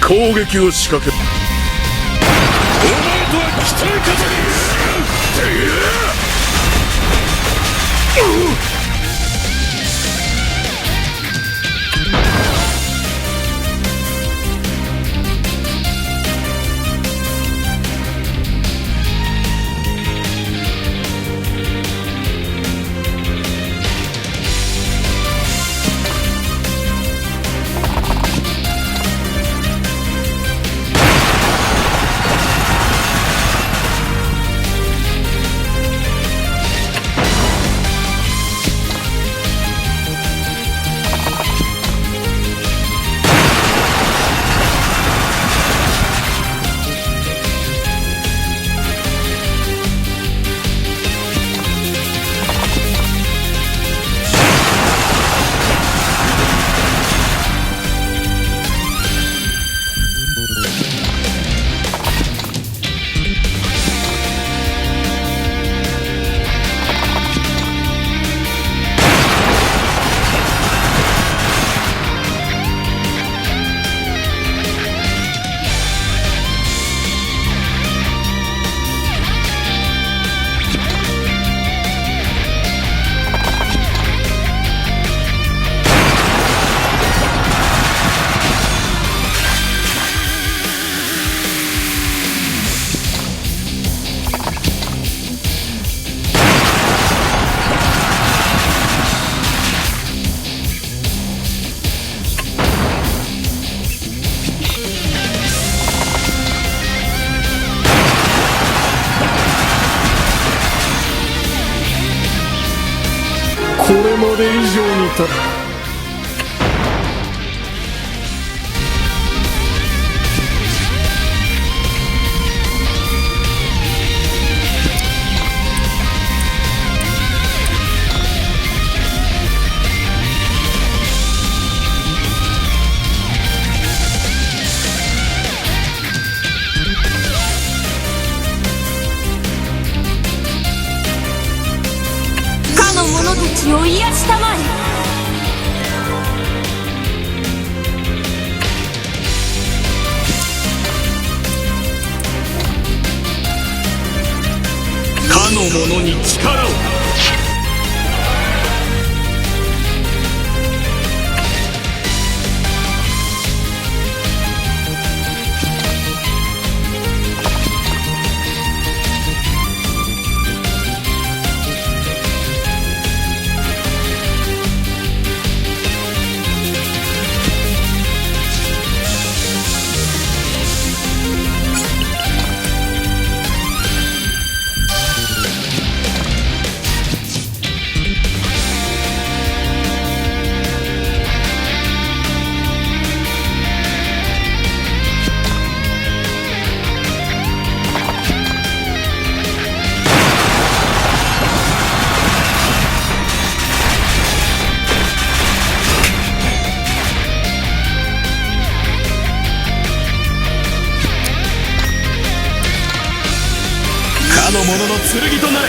攻撃を仕掛ける。お前とは鍛え方に。これまで以上にかの者たちを癒したまえ。かの者に力を。かの者の剣となれ。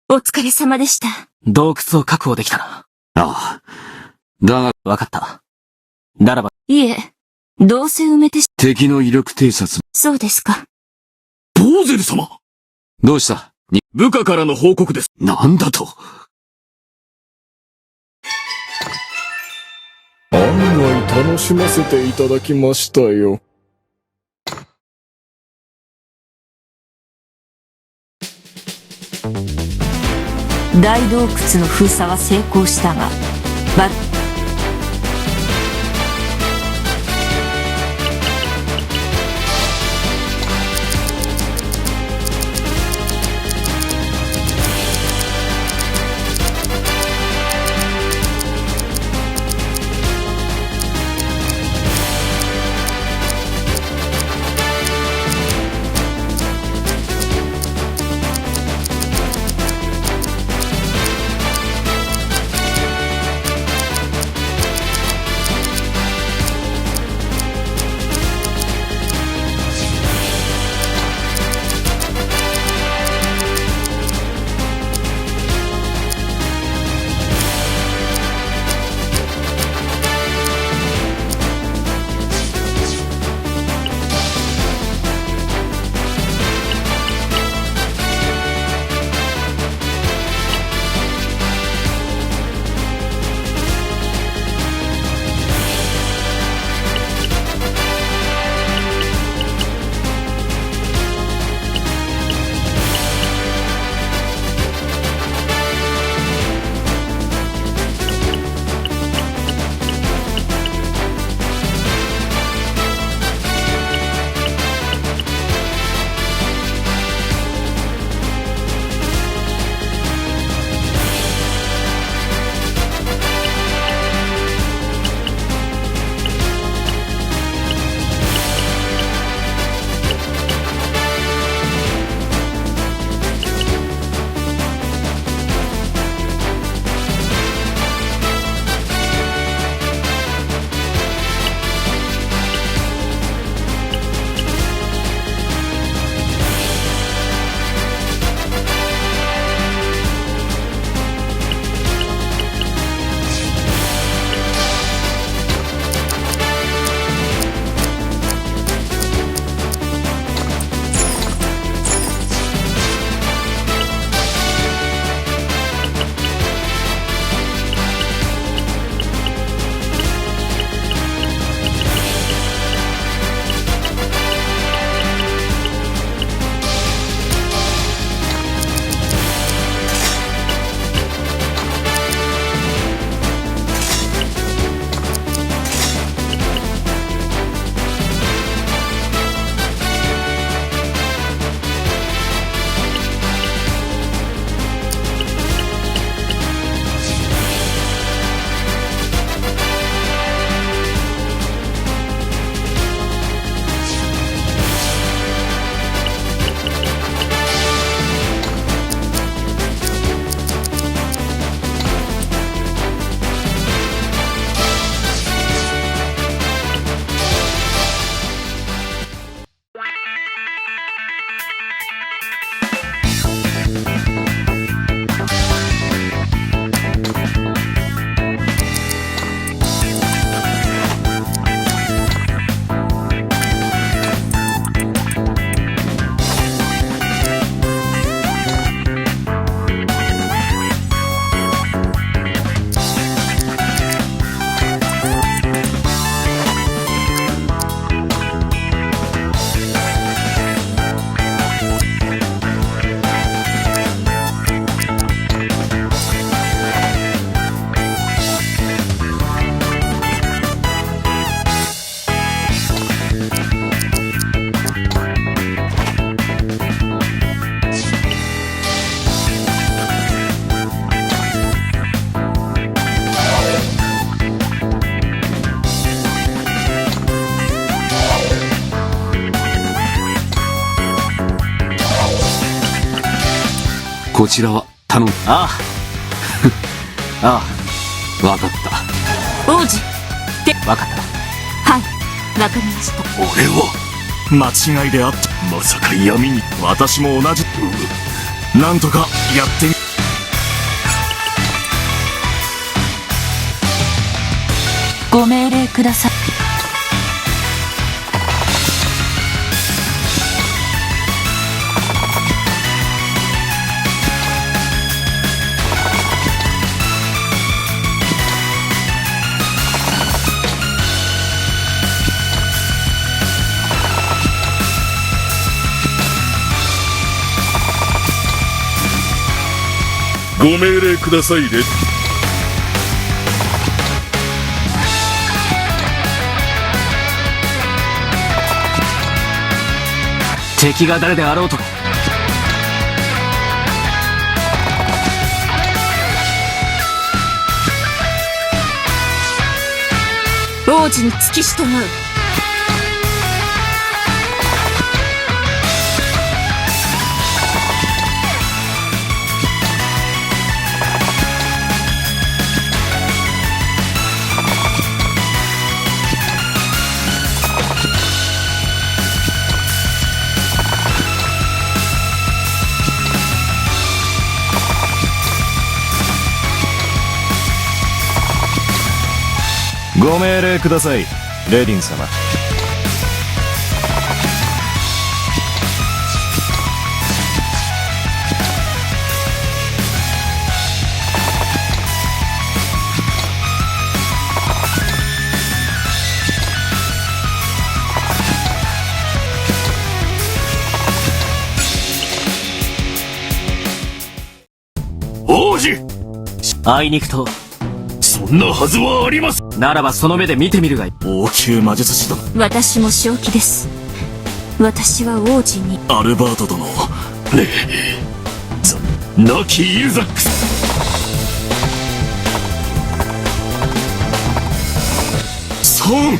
お疲れ様でした。洞窟を確保できたな。ああ。だが、わかった。ならば。いえ、どうせ埋めて敵の威力偵察。そうですか。ボーゼル様。どうした部下からの報告です。なんだと。案外楽しませていただきましたよ。大洞窟の封鎖は成功したが、こちらは頼む。ああ。あわかった。王子。あ、わかった。はい、わかりました。俺は間違いであった。まさか闇に。私も同じ。なんとかやってみ。ご命令ください。ご命令くださいね。敵が誰であろうと。王子に付き従う。ご命令ください、レディン様。王子、あいにくと。そんなはずはあります。ならばその目で見てみるがいい。王宮魔術師殿。私も正気です。私は王子に。アルバート殿。ねえ。亡きイルザックス。ソー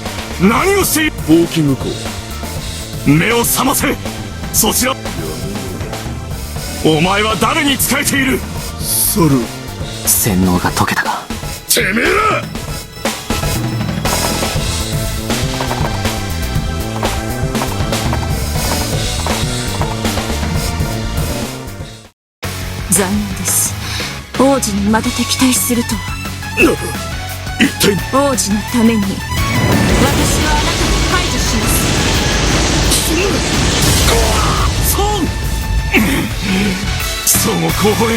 ン、何をしている。ホーキング公。目を覚ませ。そちら。お前は誰に仕えている。ソル。洗脳が解けたか。てめえら。残念です。王子にまた敵対するとは。一体。王子のために私はあなたを排除します。ソン。ソンを後方へ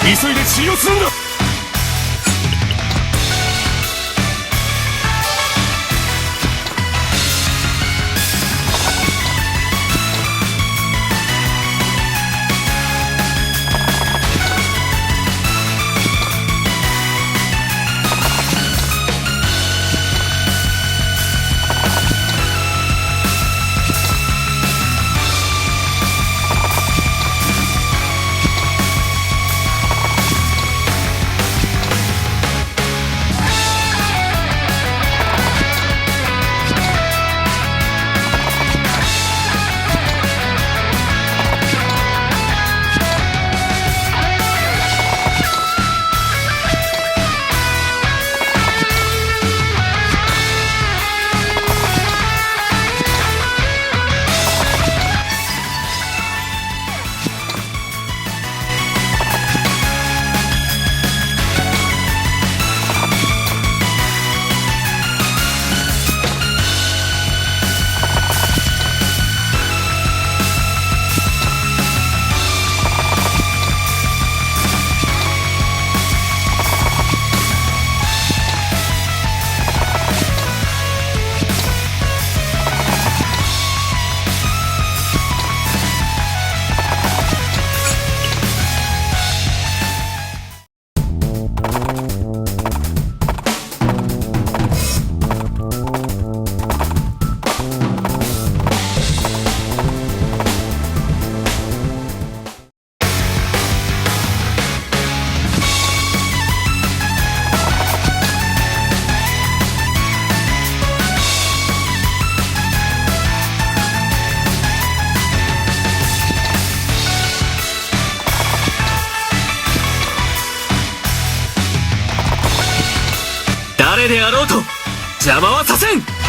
急いで治療するんだ。であろうと邪魔はさせん。